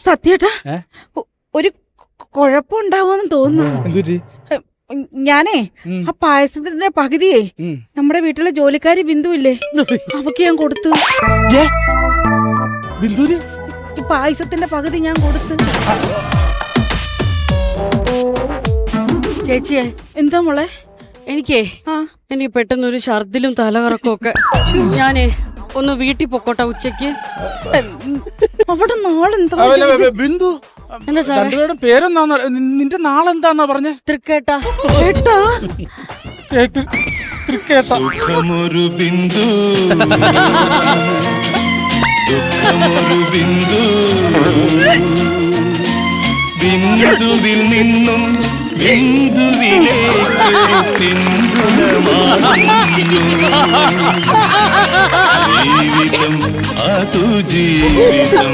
സത്യേട്ടാ ഒരു കുഴപ്പമുണ്ടാവുമെന്ന് തോന്നുന്നു. ഞാനേ ആ പായസത്തിന്റെ പകുതിയേ നമ്മുടെ വീട്ടിലെ ജോലിക്കാരി ബിന്ദു ഇല്ലേ, അവക്ക് ഞാൻ കൊടുത്തു. ഈ പായസത്തിന്റെ പകുതി ഞാൻ കൊടുത്തു. ചേച്ചിയെ, എന്താ മോളെ? എനിക്ക് പെട്ടെന്നൊരു ഛർദിലും തലകറക്കും ഒക്കെ. ഞാനേ ഒന്ന് വീട്ടിൽ പൊക്കോട്ടെ ഉച്ചക്ക്. അവിടെ നാളെന്താ ബിന്ദു? എന്താ സാറേ പേരെന്താ? നിന്റെ നാളെന്താന്നാ പറഞ്ഞേ? തൃക്കേട്ട. ദുഃഖമൊരു ബിന്ദു, ദുഃഖമൊരു ബിന്ദു, ബിന്ദുവിൽ നിന്നും ബിന്ദുവിലേക്ക് ജീവിതം അതു ജീവിതം.